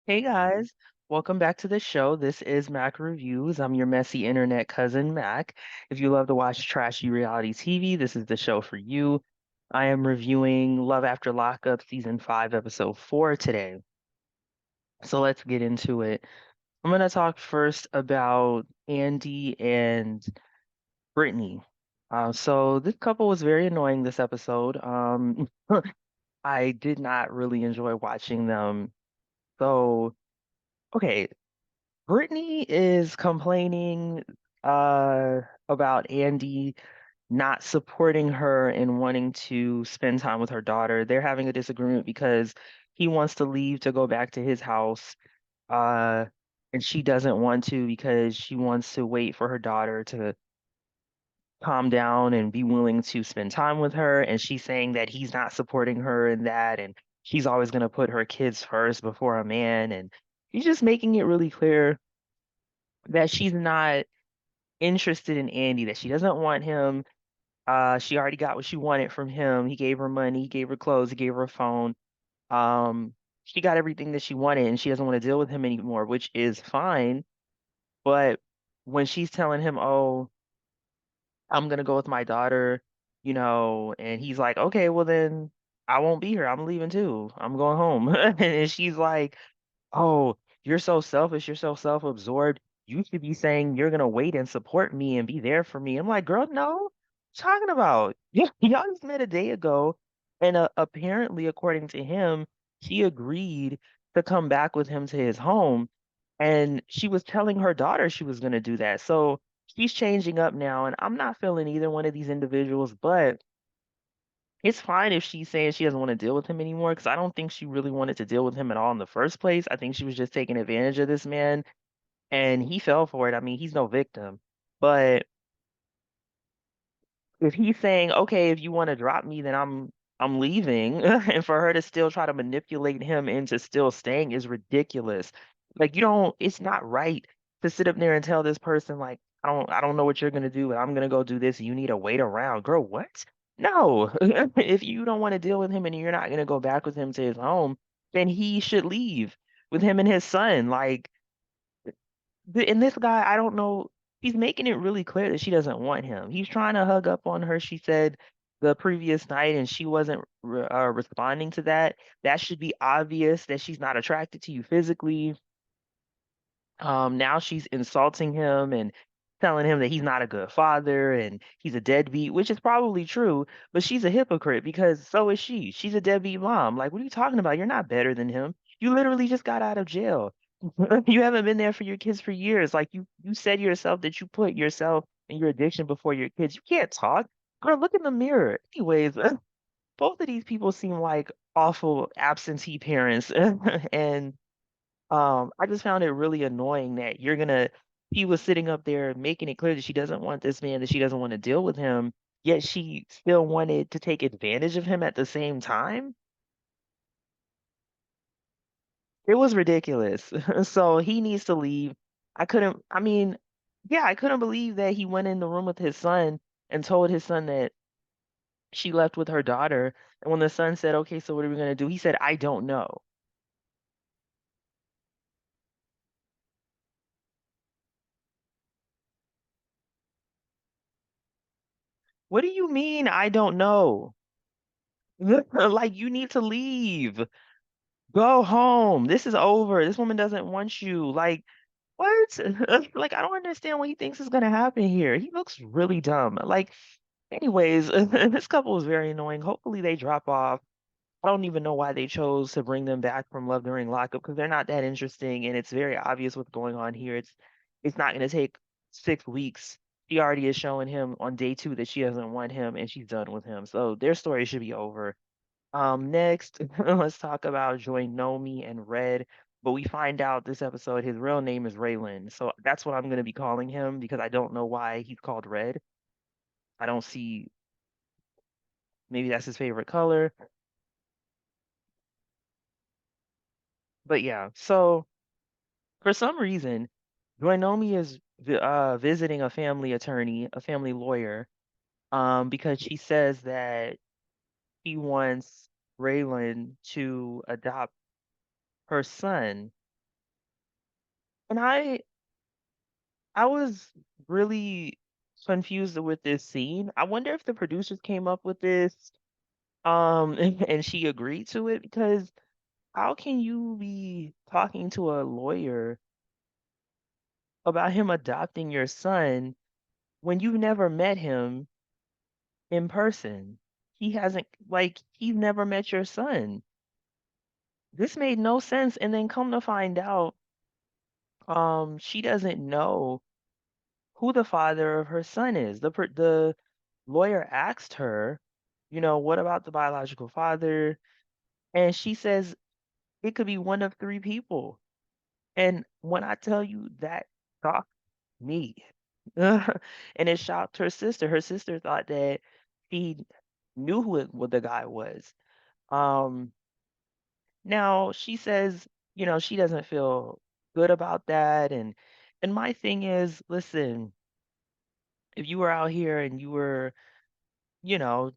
Hey guys, welcome back to the show. This is Mac Reviews. I'm your messy internet cousin, Mac. If you love to watch trashy reality TV, this is the show for you. I am reviewing Love After Lockup Season 5, Episode 4 today. So let's get into it. I'm going to talk first about Andy and Brittany. So this couple was very annoying this episode. I did not really enjoy watching them. So, okay, Brittany is complaining about Andy not supporting her and wanting to spend time with her daughter. They're having a disagreement because he wants to leave to go back to his house, uh, and she doesn't want to because she wants to wait for her daughter to calm down and be willing to spend time with her. And she's saying that he's not supporting her in that, and she's always going to put her kids first before a man. And he's just making it really clear that she's not interested in Andy, that she doesn't want him. She already got what she wanted from him. He gave her money, he gave her clothes, he gave her a phone. Um, she got everything that she wanted, and she doesn't want to deal with him anymore, which is fine. But when she's telling him, "Oh, I'm gonna go with my daughter," and he's like, "Okay, well then I won't be here. I'm leaving too. I'm going home." And she's like, "Oh, you're so selfish. You're so self-absorbed. You should be saying you're gonna wait and support me and be there for me." I'm like, "Girl, no. What you talking about? Yeah, y'all just met a day ago, and apparently, according to him, she agreed to come back with him to his home, and she was telling her daughter she was gonna do that. So she's changing up now, and I'm not feeling either one of these individuals, but." It's fine if she's saying she doesn't want to deal with him anymore, because I don't think she really wanted to deal with him at all in the first place. I think she was just taking advantage of this man, and he fell for it. I mean, he's no victim. But if he's saying, "Okay, if you want to drop me, then I'm leaving," and for her to still try to manipulate him into still staying is ridiculous. Like it's not right to sit up there and tell this person like, I don't know what you're gonna do, but I'm gonna go do this, and you need to wait around." Girl, what? No. If you don't want to deal with him and you're not gonna go back with him to his home, then he should leave with him and his son. Like, and this guy, I don't know, he's making it really clear that she doesn't want him. He's trying to hug up on her, she said the previous night, and she wasn't responding to that. That should be obvious that she's not attracted to you physically. Now she's insulting him and telling him that he's not a good father and he's a deadbeat, which is probably true, but she's a hypocrite because so is she. She's a deadbeat mom. Like, what are you talking about? You're not better than him. You literally just got out of jail. You haven't been there for your kids for years. Like you said yourself that you put yourself and your addiction before your kids. You can't talk. Girl, look in the mirror. Anyways, both of these people seem like awful absentee parents. And I just found it really annoying that he was sitting up there making it clear that she doesn't want this man, that she doesn't want to deal with him, yet she still wanted to take advantage of him at the same time. It was ridiculous. So he needs to leave. I mean, yeah, I couldn't believe that he went in the room with his son and told his son that she left with her daughter. And when the son said, "Okay, so what are we gonna do?" He said, "I don't know." What do you mean, I don't know? Like, you need to leave. Go home. This is over. This woman doesn't want you. Like, what? Like, I don't understand what he thinks is gonna happen here. He looks really dumb. Like, anyways, this couple is very annoying. Hopefully they drop off. I don't even know why they chose to bring them back from Love During Lockup because they're not that interesting, and it's very obvious what's going on here. It's not gonna take 6 weeks. She already is showing him on day two that she doesn't want him, and she's done with him. So their story should be over. Next, let's talk about Joy Nomi and Red. But we find out this episode his real name is Raylan. So that's what I'm going to be calling him because I don't know why he's called Red. I don't see, maybe that's his favorite color. But yeah, so for some reason, Joy Nomi is visiting a family attorney, a family lawyer, because she says that he wants Raylan to adopt her son. And I was really confused with this scene. I wonder if the producers came up with this, and she agreed to it because how can you be talking to a lawyer about him adopting your son when you've never met him in person? He hasn't like he's never met your son. This made no sense. And then come to find out, she doesn't know who the father of her son is. The lawyer asked her, what about the biological father? And she says it could be one of three people. And when I tell you that shocked me, and it shocked her sister. Her sister thought that she knew what the guy was. Um, Now she says, she doesn't feel good about that. And my thing is, listen, if you were out here and you were, you know,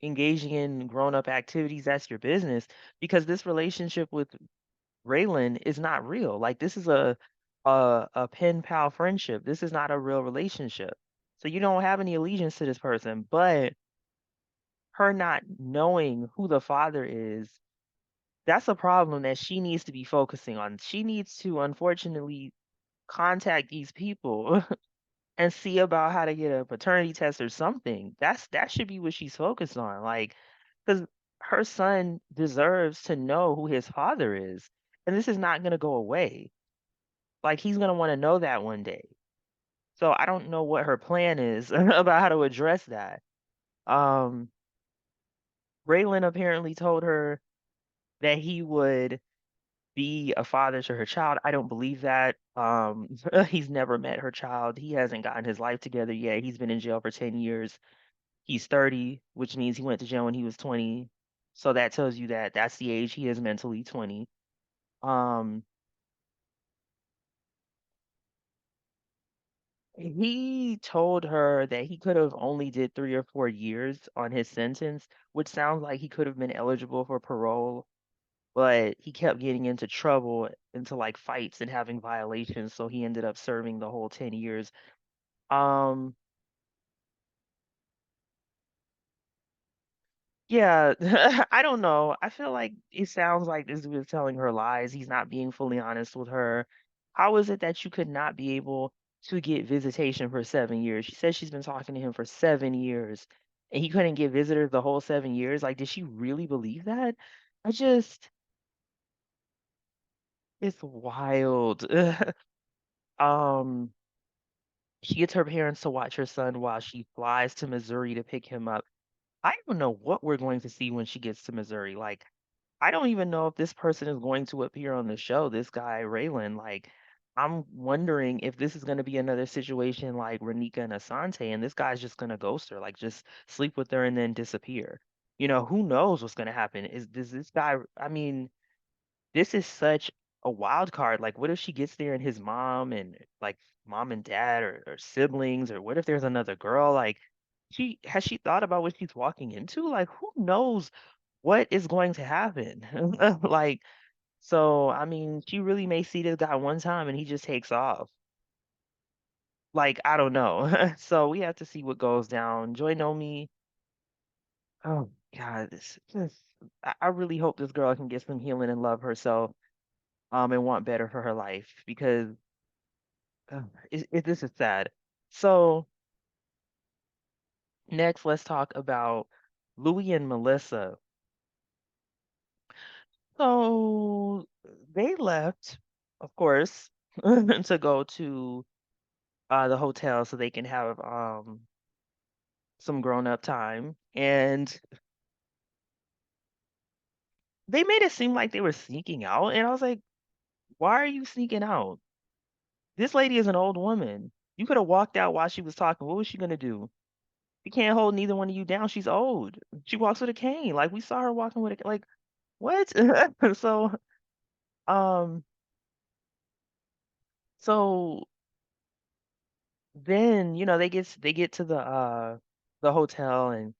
engaging in grown-up activities, that's your business. Because this relationship with Raylan is not real. Like this is a pen pal friendship. This is not a real relationship. So you don't have any allegiance to this person, but her not knowing who the father is, that's a problem that she needs to be focusing on. She needs to unfortunately contact these people and see about how to get a paternity test or something. That should be what she's focused on. Like, because her son deserves to know who his father is. And this is not gonna go away. Like he's gonna want to know that one day. So I don't know what her plan is about how to address that. Um, Raylan apparently told her that he would be a father to her child. I don't believe that. He's never met her child. He hasn't gotten his life together yet. He's been in jail for 10 years. He's 30, which means he went to jail when he was 20. So that tells you that that's the age he is mentally, 20. Um, he told her that he could have only did 3 or 4 years on his sentence, which sounds like he could have been eligible for parole, but he kept getting into trouble, into like fights and having violations, so he ended up serving the whole 10 years. Um, yeah, I don't know. I feel like it sounds like this dude is telling her lies. He's not being fully honest with her. How is it that you could not be able to get visitation for 7 years? She says she's been talking to him for 7 years and he couldn't get visitors the whole 7 years. Like, did she really believe that? I just, it's wild. Um, she gets her parents to watch her son while she flies to Missouri to pick him up. I don't know what we're going to see when she gets to Missouri. Like, I don't even know if this person is going to appear on the show, this guy, Raylan. Like, I'm wondering if this is going to be another situation like Renika and Asante, and this guy's just going to ghost her, like, just sleep with her and then disappear. Who knows what's going to happen? Does this guy, I mean, this is such a wild card. Like, what if she gets there and his mom and like mom and dad or siblings, or what if there's another girl? Like, she thought about what she's walking into? Like, who knows what is going to happen? Like, so I mean, she really may see this guy one time and he just takes off. Like, I don't know. So we have to see what goes down. Joy Nomi, oh God, this just I really hope this girl can get some healing and love herself, and want better for her life because this is sad. So next, let's talk about Louis and Melissa. So they left, of course, to go to the hotel so they can have some grown up time. And they made it seem like they were sneaking out. And I was like, why are you sneaking out? This lady is an old woman. You could have walked out while she was talking. What was she gonna do? She can't hold neither one of you down. She's old. She walks with a cane. Like we saw her walking with a like what? So um so then, they get to the hotel and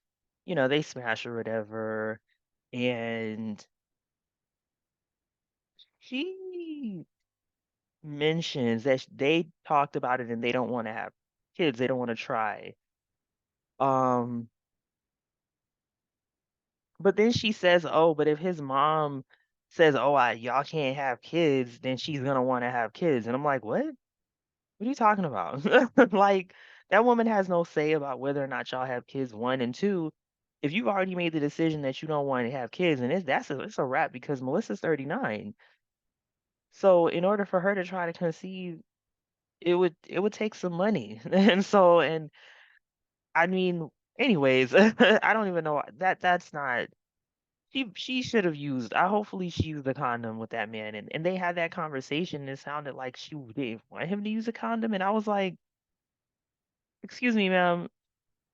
they smash or whatever. And she mentions that they talked about it and they don't want to have kids. They don't want to try. Um, but then she says, "Oh, but if his mom says, oh, y'all can't have kids, then she's gonna want to have kids." And I'm like, what? What are you talking about? Like, that woman has no say about whether or not y'all have kids, one, and two, if you've already made the decision that you don't want to have kids, and it's a wrap because Melissa's 39. So in order for her to try to conceive, it would take some money. And I mean, anyways, I don't even know that's not she should have used I hopefully she used a condom with that man and they had that conversation and it sounded like she didn't want him to use a condom and I was like, "Excuse me, ma'am,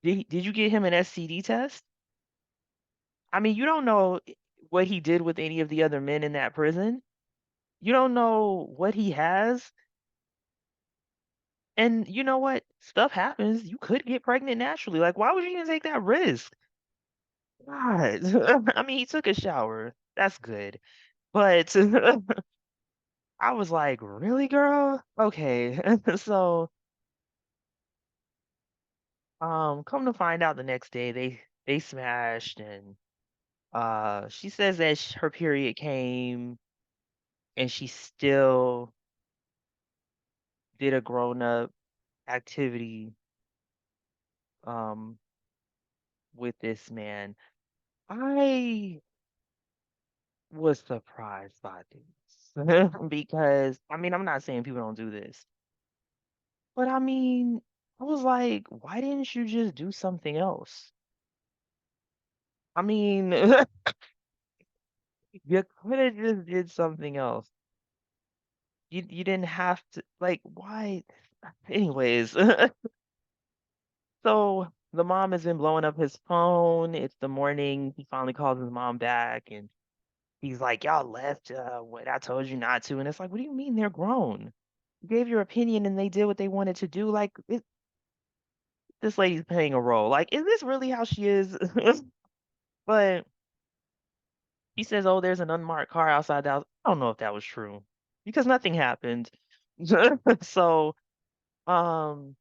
did you get him an STD test?" I mean, you don't know what he did with any of the other men in that prison. You don't know what he has. And you know what? Stuff happens. You could get pregnant naturally. Like, why would you even take that risk? God. I mean, he took a shower. That's good. But I was like, really, girl? Okay. So, come to find out the next day they smashed and she says that her period came and she still did a grown-up activity um with this man. I was surprised by this because I mean, I'm not saying people don't do this, but I mean, I was like, why didn't you just do something else? I mean, you could have just did something else. You didn't have to like why anyways. So the mom has been blowing up his phone. It's the morning. He finally calls his mom back and he's like, "Y'all left when I told you not to." And it's like, what do you mean they're grown? You gave your opinion and they did what they wanted to do. Like this lady's playing a role. Like, is this really how she is? But he says, "Oh, there's an unmarked car outside the house." I don't know if that was true because nothing happened. So, um,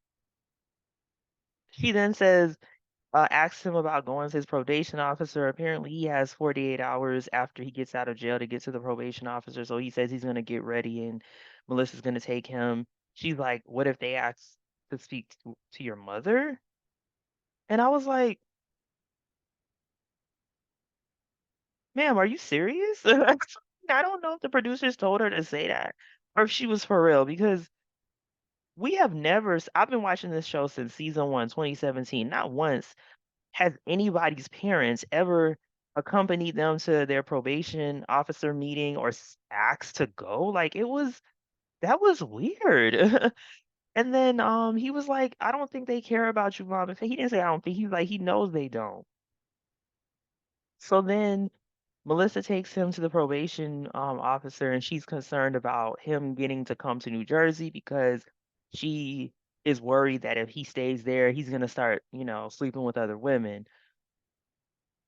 she then says, asks him about going to his probation officer. Apparently, he has 48 hours after he gets out of jail to get to the probation officer. So he says he's gonna get ready and Melissa's gonna take him. She's like, "What if they ask to speak to your mother?" And I was like, "Ma'am, are you serious?" I don't know if the producers told her to say that or if she was for real because we have never, I've been watching this show since season one, 2017. Not once has anybody's parents ever accompanied them to their probation officer meeting or asked to go. Like it was that was weird. And then he was like, "I don't think they care about you, mom." He didn't say I don't think, he's like he knows they don't. So then Melissa takes him to the probation officer and she's concerned about him getting to come to New Jersey because she is worried that if he stays there, he's gonna start, sleeping with other women.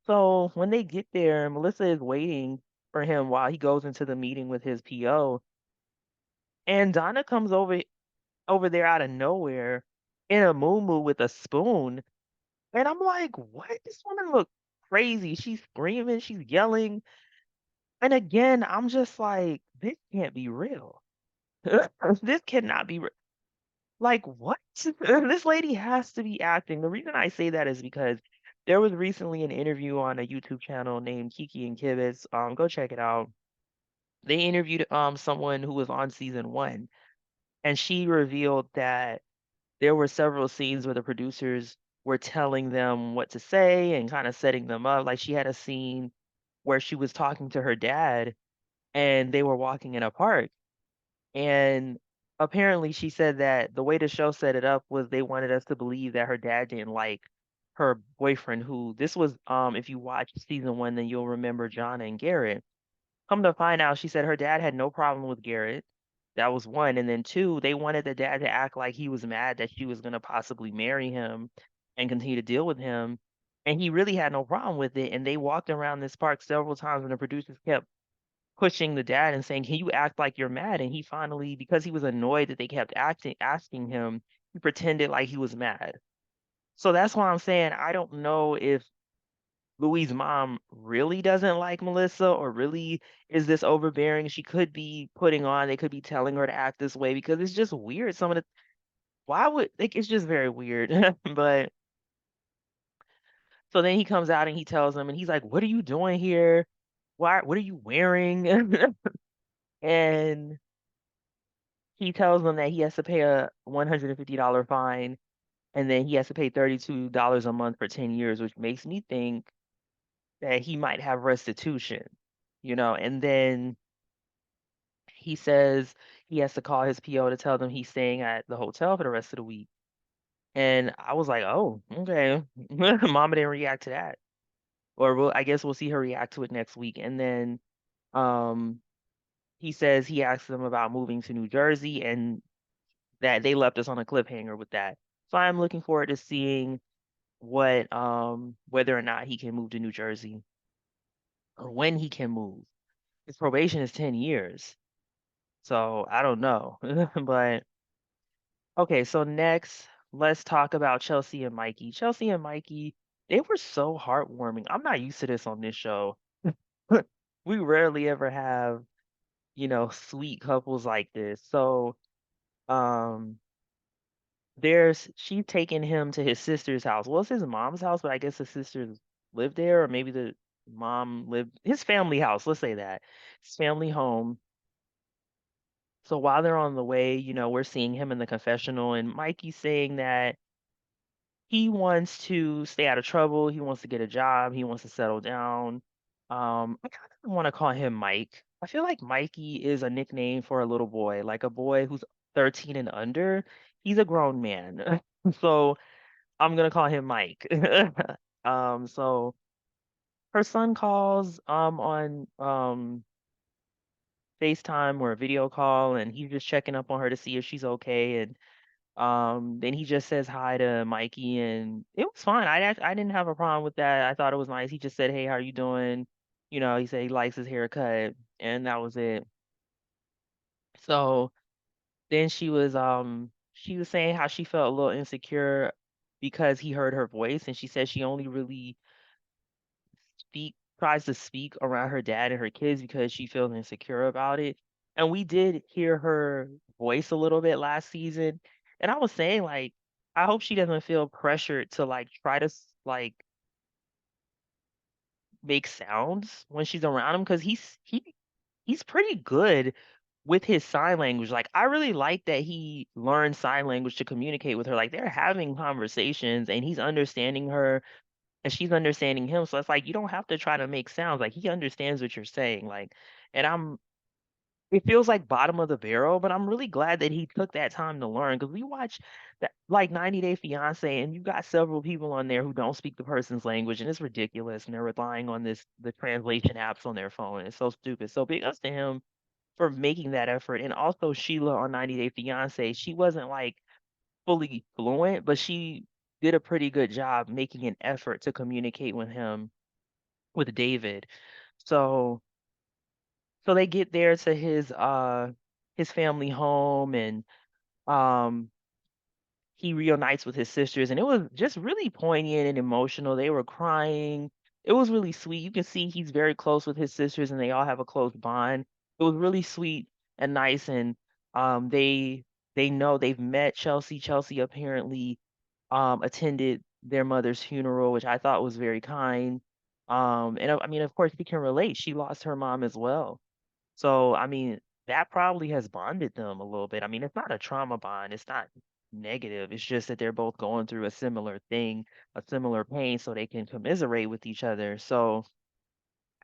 So when they get there, Melissa is waiting for him while he goes into the meeting with his PO, and Donna comes over there out of nowhere in a muumuu with a spoon, and I'm like, "What? This woman look crazy. She's screaming, she's yelling." And again, I'm just like, "This can't be real. This cannot be real." Like, what? This lady has to be acting. The reason I say that is because there was recently an interview on a YouTube channel named Kiki and Kibitz. Go check it out. They interviewed someone who was on season one, and she revealed that there were several scenes where the producers were telling them what to say and kind of setting them up. Like she had a scene where she was talking to her dad and they were walking in a park. And apparently she said that the way the show set it up was they wanted us to believe that her dad didn't like her boyfriend, who this was if you watch season one, then you'll remember John and Garrett. Come to find out, she said her dad had no problem with Garrett. That was one. And then two, they wanted the dad to act like he was mad that she was gonna possibly marry him and continue to deal with him. And he really had no problem with it. And they walked around this park several times and the producers kept pushing the dad and saying, "Can you act like you're mad?" And he finally, because he was annoyed that they kept asking him, he pretended like he was mad. So that's why I'm saying I don't know if Louis' mom really doesn't like Melissa or really is this overbearing. She could be putting on, they could be telling her to act this way because it's just weird. Some of the, why would, like, it's just very weird. But so then he comes out and he tells them, and he's like, "What are you doing here? What are you wearing?" And he tells them that he has to pay a $150 fine and then he has to pay $32 a month for 10 years, which makes me think that he might have restitution, and then he says he has to call his PO to tell them he's staying at the hotel for the rest of the week. And I was like, oh, okay. Mama didn't react to that. Or I guess we'll see her react to it next week. And then um he says he asked them about moving to New Jersey and that they left us on a cliffhanger with that. So I'm looking forward to seeing what whether or not he can move to New Jersey or when he can move. His probation is 10 years. So I don't know. But okay, so next let's talk about Chelsea and Mikey. Chelsea and Mikey, they were so heartwarming. I'm not used to this on this show. We rarely ever have, sweet couples like this. So um she's taking him to his sister's house. Well, it's his mom's house, but I guess the sisters lived there, or maybe the mom lived his family house, let's say that. His family home. So while they're on the way, we're seeing him in the confessional, and Mikey's saying that he wants to stay out of trouble, he wants to get a job, he wants to settle down. I kind of want to call him Mike. I feel like Mikey is a nickname for a little boy, like a boy who's 13 and under. He's a grown man. So I'm gonna call him Mike. So her son calls on FaceTime or a video call, and he's just checking up on her to see if she's okay. And then he just says hi to Mikey, and it was fine. I didn't have a problem with that. I thought it was nice. He just said, "Hey, how you doing?" He said he likes his haircut, and that was it. So then she was saying how she felt a little insecure because he heard her voice, and she said she only really tries to speak around her dad and her kids because she feels insecure about it. And we did hear her voice a little bit last season. And I was saying, like, I hope she doesn't feel pressured to like try to like make sounds when she's around him because he's pretty good with his sign language. Like I really like that he learned sign language to communicate with her. Like they're having conversations and he's understanding her and she's understanding him. So it's like you don't have to try to make sounds. Like he understands what you're saying. Like, and it feels like bottom of the barrel, but I'm really glad that he took that time to learn because we watch that like 90 Day Fiance, and you got several people on there who don't speak the person's language, and it's ridiculous. And they're relying on the translation apps on their phone. It's so stupid. So big ups to him for making that effort. And also Sheila on 90 Day Fiance, she wasn't like fully fluent, but she did a pretty good job making an effort to communicate with him, with David. So so they get there to his family home and um he reunites with his sisters and it was just really poignant and emotional. They were crying. It was really sweet. You can see he's very close with his sisters and they all have a close bond. It was really sweet and nice and they know they've met Chelsea. Chelsea apparently attended their mother's funeral, which I thought was very kind. And I mean, of course, he can relate. She lost her mom as well. So, I mean, that probably has bonded them a little bit. I mean, it's not a trauma bond. It's not negative. It's just that they're both going through a similar thing, a similar pain, so they can commiserate with each other. So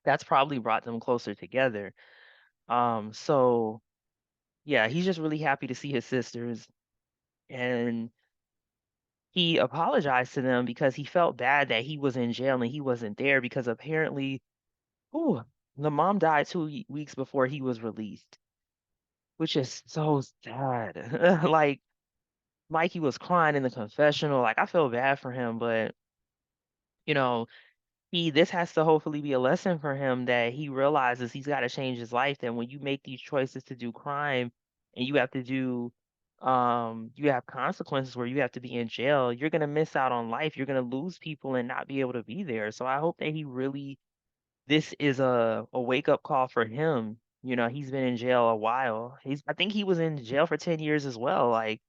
that's probably brought them closer together. So yeah, he's just really happy to see his sisters. And he apologized to them because he felt bad that he was in jail and he wasn't there because apparently, ooh, the mom died 2 weeks before he was released, which is so sad. Like Mikey was crying in the confessional. Like I feel bad for him, but you know, this has to hopefully be a lesson for him that he realizes he's got to change his life. That when you make these choices to do crime and you have to do, you have consequences where you have to be in jail, you're going to miss out on life. You're going to lose people and not be able to be there. So I hope that he really, this is a wake up call for him. You know, he's been in jail a while. I think he was in jail for 10 years as well. Like,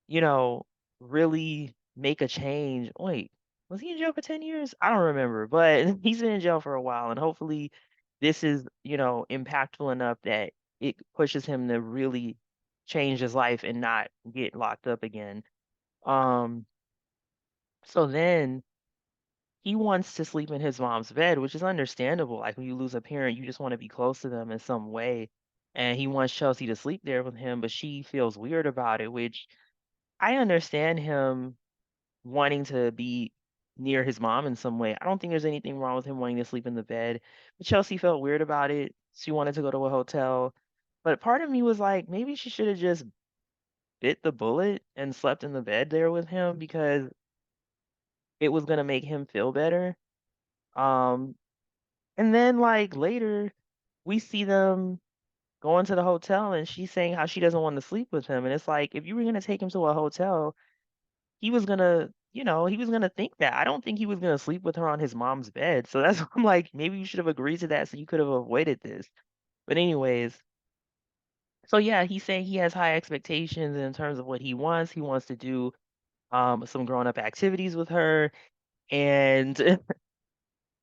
you know, really make a change. Wait, was he in jail for 10 years? I don't remember, but he's been in jail for a while, and hopefully this is, impactful enough that it pushes him to really change his life and not get locked up again. Um, so then he wants to sleep in his mom's bed, which is understandable. Like when you lose a parent, you just want to be close to them in some way. And he wants Chelsea to sleep there with him, but she feels weird about it, which I understand him wanting to be near his mom in some way. I don't think there's anything wrong with him wanting to sleep in the bed. But Chelsea felt weird about it. She wanted to go to a hotel. But part of me was like, maybe she should have just bit the bullet and slept in the bed there with him because it was gonna make him feel better. Um, and then like later, we see them going to the hotel and she's saying how she doesn't want to sleep with him. And it's like, if you were gonna take him to a hotel, he was gonna, he was gonna think that. I don't think he was gonna sleep with her on his mom's bed. So that's I'm like, maybe you should have agreed to that so you could have avoided this. But anyways, so yeah, he's saying he has high expectations in terms of what he wants. He wants to do some grown up activities with her. And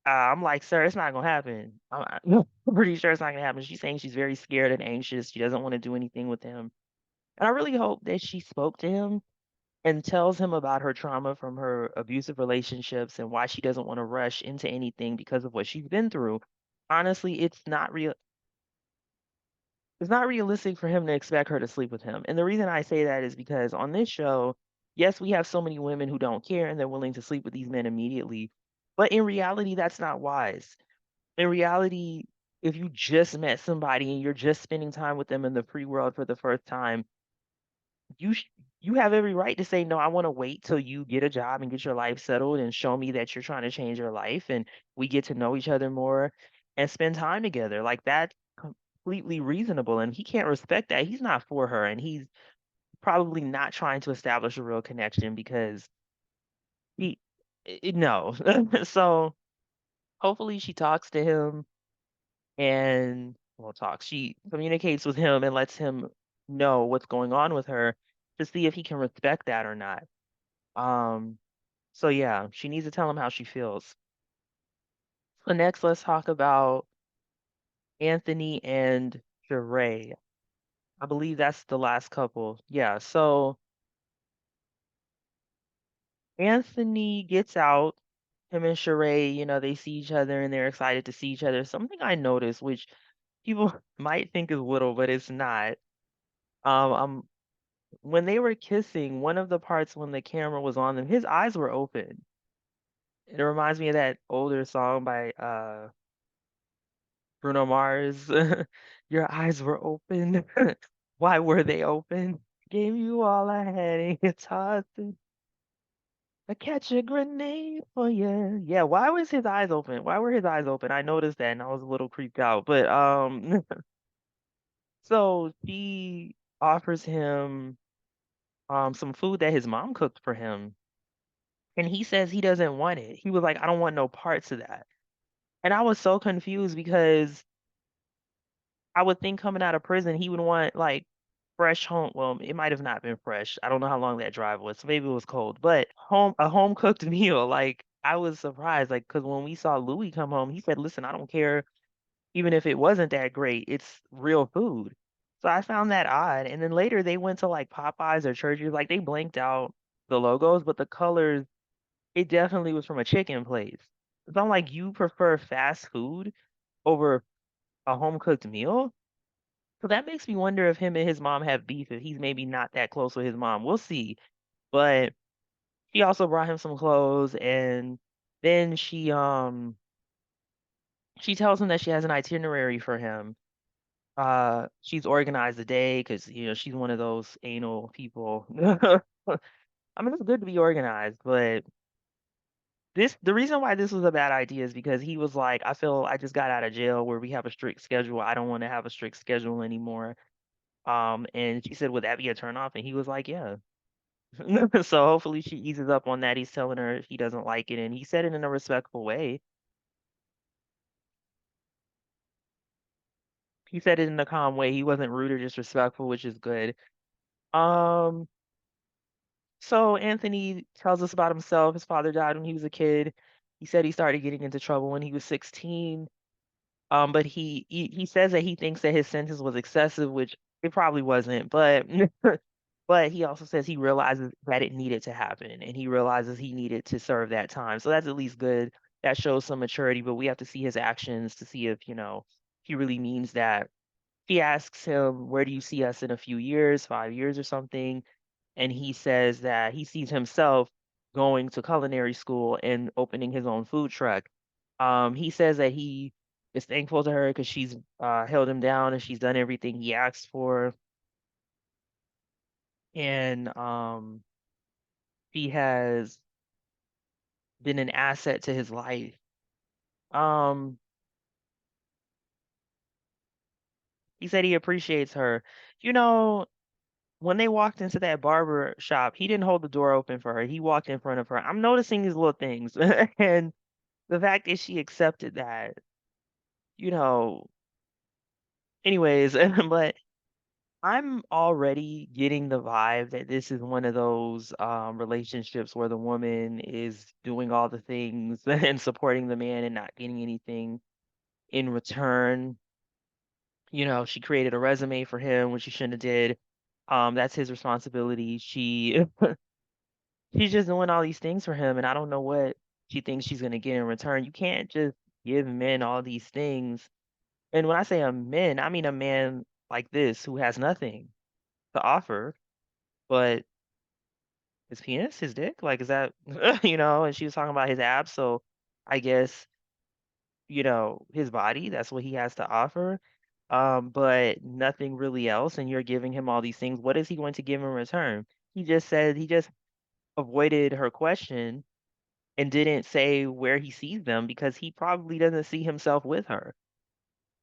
I'm like, sir, it's not gonna happen. I'm pretty sure it's not gonna happen. She's saying she's very scared and anxious. She doesn't want to do anything with him. And I really hope that she spoke to him and tells him about her trauma from her abusive relationships and why she doesn't want to rush into anything because of what she's been through. Honestly, it's not realistic for him to expect her to sleep with him. And the reason I say that is because on this show, yes, we have so many women who don't care and they're willing to sleep with these men immediately. But in reality, that's not wise. In reality, if you just met somebody and you're just spending time with them in the free world for the first time, you sh you have every right to say, "No, I wanna wait till you get a job and get your life settled and show me that you're trying to change your life, and we get to know each other more and spend time together." Like, that's completely reasonable, and he can't respect that. He's not for her, and he's probably not trying to establish a real connection because he no. So, hopefully she talks to him and well, talks. She communicates with him and lets him know what's going on with her to see if he can respect that or not. Um, so yeah, she needs to tell him how she feels. So next, let's talk about Anthony and Sheree. I believe that's the last couple. Yeah, so Anthony gets out. Him and Sheree, they see each other and they're excited to see each other. Something I noticed, which people might think is little, but it's not. Um, when they were kissing, one of the parts when the camera was on them, his eyes were open. It reminds me of that older song by Bruno Mars. Your eyes were open. Why were they open? Gave you all I had and it's hard to I catch a grenade for you. Yeah, why was his eyes open? Why were his eyes open? I noticed that and I was a little creeped out. But so she offers him some food that his mom cooked for him. And he says he doesn't want it. He was like, I don't want no parts of that. And I was so confused because I would think coming out of prison, he would want like fresh home. Well, it might have not been fresh. I don't know how long that drive was. So maybe it was cold, but a home cooked meal. Like I was surprised, like because when we saw Louis come home, he said, "Listen, I don't care even if it wasn't that great. It's real food." So I found that odd. And then later they went to like Popeyes or Churches. Like they blanked out the logos, but the colors it definitely was from a chicken place. So I'm like, you prefer fast food over a home cooked meal? So that makes me wonder if him and his mom have beef, if he's maybe not that close with his mom. We'll see. But she also brought him some clothes and then she tells him that she has an itinerary for him. She's organized the day because she's one of those anal people. I mean, it's good to be organized, but The reason why this was a bad idea is because he was like, I feel I just got out of jail where we have a strict schedule. I don't want to have a strict schedule anymore. And she said, would that be a turn off? And he was like, yeah. So hopefully she eases up on that. He's telling her he doesn't like it, and he said it in a respectful way. He said it in a calm way. He wasn't rude or disrespectful, which is good. Um, so Anthony tells us about himself. His father died when he was a kid. He said he started getting into trouble when he was 16. But he says that he thinks that his sentence was excessive, which it probably wasn't, but but he also says he realizes that it needed to happen and he realizes he needed to serve that time. So that's at least good. That shows some maturity, but we have to see his actions to see if, he really means that. He asks him, "Where do you see us in a few years, 5 years or something?" And he says that he sees himself going to culinary school and opening his own food truck. He says that he is thankful to her because she's held him down and she's done everything he asked for, and he has been an asset to his life. Um, he said he appreciates her. You know, when they walked into that barber shop, he didn't hold the door open for her. He walked in front of her. I'm noticing these little things, and the fact that she accepted that, you know, anyways, but I'm already getting the vibe that this is one of those relationships where the woman is doing all the things and supporting the man and not getting anything in return. She created a resume for him, which she shouldn't have did. That's his responsibility. She's just doing all these things for him, and I don't know what she thinks she's gonna get in return. You can't just give men all these things. And when I say a man, I mean a man like this who has nothing to offer but his penis, his dick. Like, is that, and she was talking about his abs, so I guess, his body, that's what he has to offer. But nothing really else, and you're giving him all these things. What is he going to give in return? He just avoided her question and didn't say where he sees them because he probably doesn't see himself with her.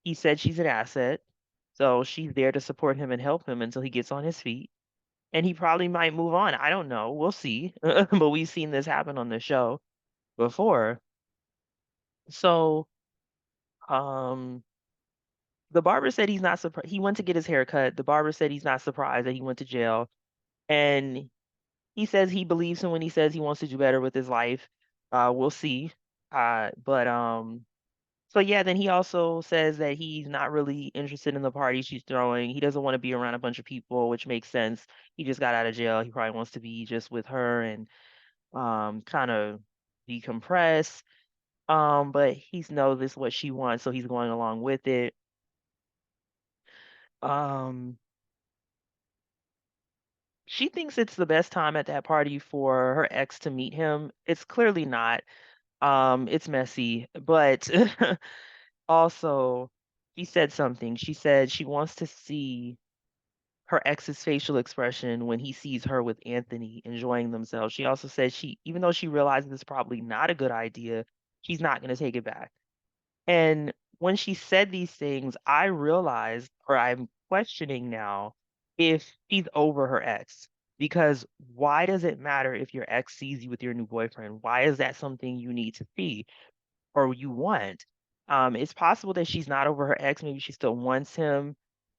He said she's an asset, so she's there to support him and help him until he gets on his feet. And he probably might move on. I don't know. We'll see. But we've seen this happen on the show before. So, um, the barber said he's not surprised. He went to get his hair cut. The barber said he's not surprised that he went to jail. And he says he believes him when he says he wants to do better with his life. We'll see. But So yeah, then he also says that he's not really interested in the party she's throwing. He doesn't want to be around a bunch of people, which makes sense. He just got out of jail. He probably wants to be just with her and kind of decompress. But he's know this what she wants, so he's going along with it. Um, she thinks it's the best time at that party for her ex to meet him. It's clearly not. It's messy, but also she said something. She said she wants to see her ex's facial expression when he sees her with Anthony enjoying themselves. She also said even though she realizes it's probably not a good idea, she's not going to take it back. And when she said these things, I realized, or I'm questioning now, if she's over her ex. Because why does it matter if your ex sees you with your new boyfriend? Why is that something you need to see or you want? It's possible that she's not over her ex. Maybe she still wants him.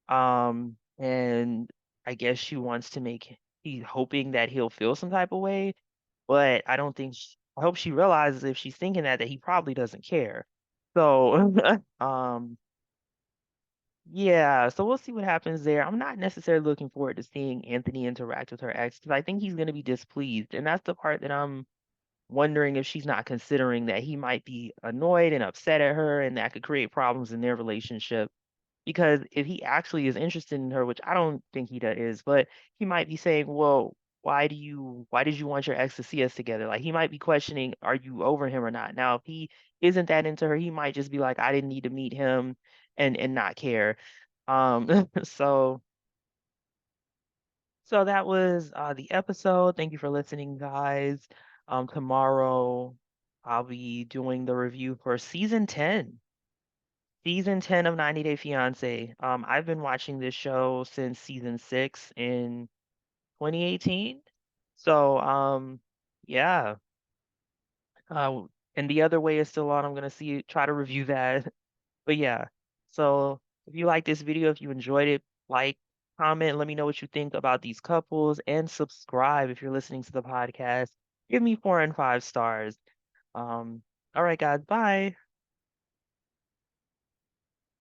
And I guess she wants to he's hoping that he'll feel some type of way. But I don't think, I hope she realizes if she's thinking that he probably doesn't care. So, yeah, so we'll see what happens there. I'm not necessarily looking forward to seeing Anthony interact with her ex because I think he's going to be displeased. And that's the part that I'm wondering if she's not considering that he might be annoyed and upset at her and that could create problems in their relationship. Because if he actually is interested in her, which I don't think is, but he might be saying, well, why did you want your ex to see us together? Like he might be questioning, are you over him or not? Now, if he isn't that into her, he might just be like, I didn't need to meet him and not care. So that was the episode. Thank you for listening, guys. Tomorrow I'll be doing the review for season 10. Season 10 of 90 Day Fiancé. I've been watching this show since season 6 in 2018. So, yeah. Uh, and the other way is still on. I'm gonna try to review that. But yeah. So if you like this video, if you enjoyed it, like, comment, let me know what you think about these couples, and subscribe if you're listening to the podcast. Give me 4 and 5 stars. All right, guys, bye.